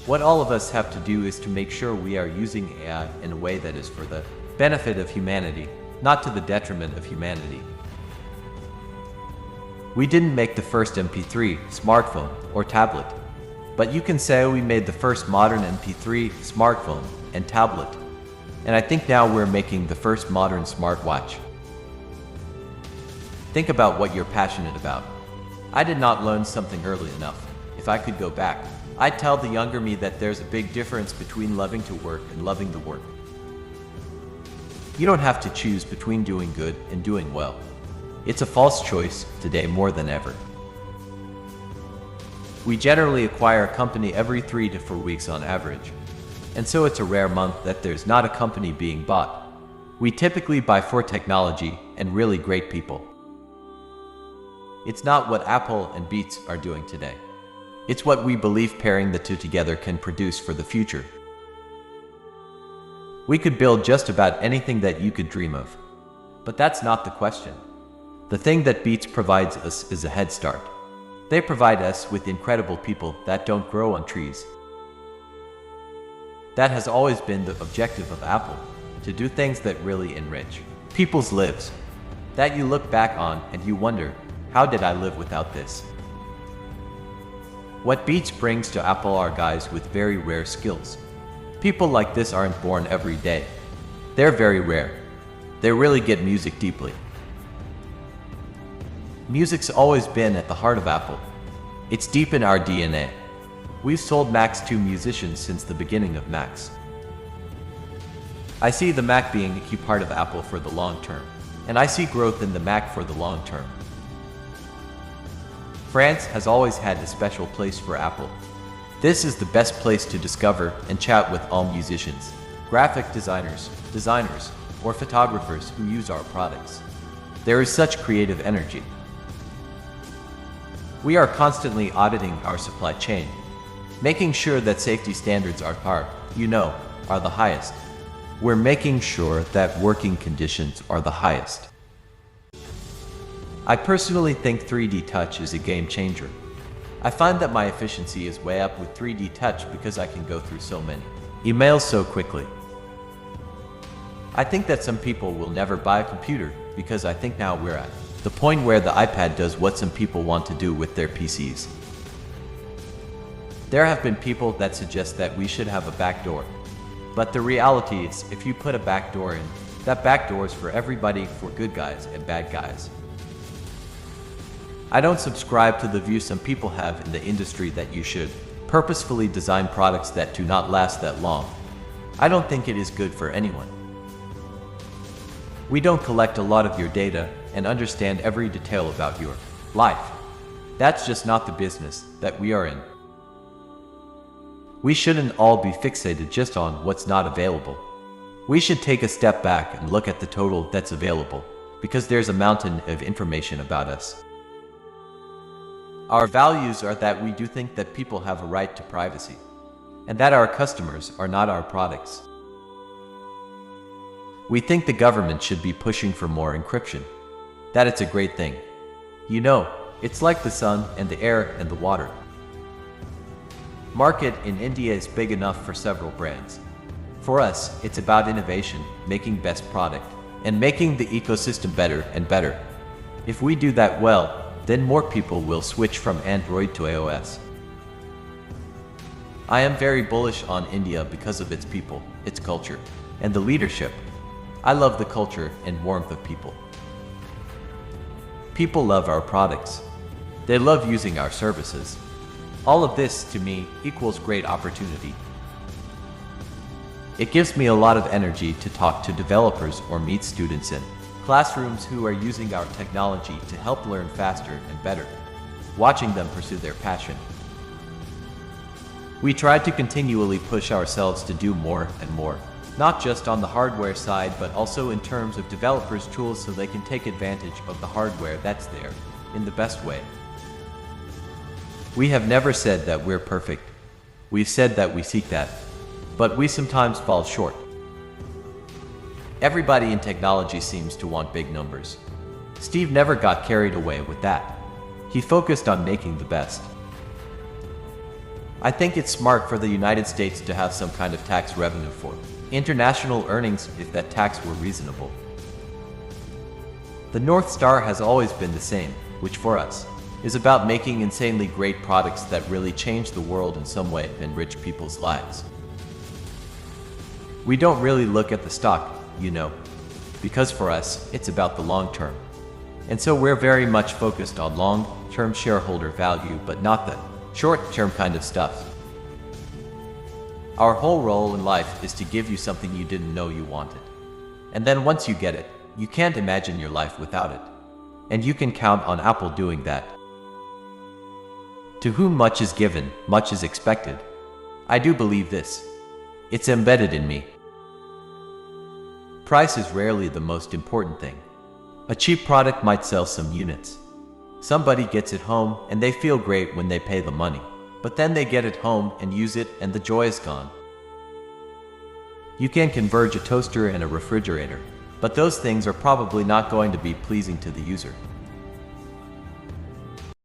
What all of us have to do is to make sure we are using AI in a way that is for the benefit of humanity, not to the detriment of humanity. We didn't make the first MP3, smartphone, or tablet, but you can say we made the first modern MP3, smartphone, and tablet. And I think now we're making the first modern smartwatch. Think about what you're passionate about. I did not learn something early enough. If I could go back, I'd tell the younger me that there's a big difference between loving to work and loving the work. You don't have to choose between doing good and doing well. It's a false choice today more than ever. We generally acquire a company every 3 to 4 weeks on average, and so it's a rare month that there's not a company being bought. We typically buy for technology and really great people. It's not what Apple and Beats are doing today. It's what we believe pairing the two together can produce for the future. We could build just about anything that you could dream of. But that's not the question. The thing that Beats provides us is a head start. They provide us with incredible people that don't grow on trees. That has always been the objective of Apple, to do things that really enrich people's lives. That you look back on and you wonder, how did I live without this? What Beats brings to Apple are guys with very rare skills. People like this aren't born every day. They're very rare. They really get music deeply. Music's always been at the heart of Apple. It's deep in our DNA. We've sold Macs to musicians since the beginning of Macs. I see the Mac being a key part of Apple for the long term, and I see growth in the Mac for the long term. France has always had a special place for Apple. This is the best place to discover and chat with all musicians, graphic designers, or photographers who use our products. There is such creative energy. We are constantly auditing our supply chain, making sure that safety standards are the highest. We're making sure that working conditions are the highest. I personally think 3D Touch is a game changer. I find that my efficiency is way up with 3D Touch because I can go through so many emails so quickly. I think that some people will never buy a computer because I think now we're at the point where the iPad does what some people want to do with their PCs. There have been people that suggest that we should have a back door. But the reality is, if you put a back door in, that back door is for everybody, for good guys and bad guys. I don't subscribe to the view some people have in the industry that you should purposefully design products that do not last that long. I don't think it is good for anyone. We don't collect a lot of your data and understand every detail about your life. That's just not the business that we are in. We shouldn't all be fixated just on what's not available. We should take a step back and look at the total that's available, because there's a mountain of information about us. Our values are that we do think that people have a right to privacy, and that our customers are not our products. We think the government should be pushing for more encryption, that it's a great thing. It's like the sun and the air and the water. Market in India is big enough for several brands. For us, it's about innovation, making best product, and making the ecosystem better and better. If we do that well, then more people will switch from Android to iOS. I am very bullish on India because of its people, its culture, and the leadership. I love the culture and warmth of people. People love our products. They love using our services. All of this, to me, equals great opportunity. It gives me a lot of energy to talk to developers or meet students in classrooms who are using our technology to help learn faster and better, watching them pursue their passion. We try to continually push ourselves to do more and more, not just on the hardware side, but also in terms of developers' tools so they can take advantage of the hardware that's there in the best way. We have never said that we're perfect. We've said that we seek that, but we sometimes fall short. Everybody in technology seems to want big numbers. Steve never got carried away with that. He focused on making the best. I think it's smart for the United States to have some kind of tax revenue for international earnings if that tax were reasonable. The North Star has always been the same, which for us is about making insanely great products that really change the world in some way and enrich people's lives. We don't really look at the stock, because for us, it's about the long term. And so we're very much focused on long-term shareholder value, but not the short-term kind of stuff. Our whole role in life is to give you something you didn't know you wanted. And then once you get it, you can't imagine your life without it. And you can count on Apple doing that. To whom much is given, much is expected. I do believe this. It's embedded in me. Price is rarely the most important thing. A cheap product might sell some units. Somebody gets it home and they feel great when they pay the money. But then they get it home and use it and the joy is gone. You can converge a toaster and a refrigerator, but those things are probably not going to be pleasing to the user.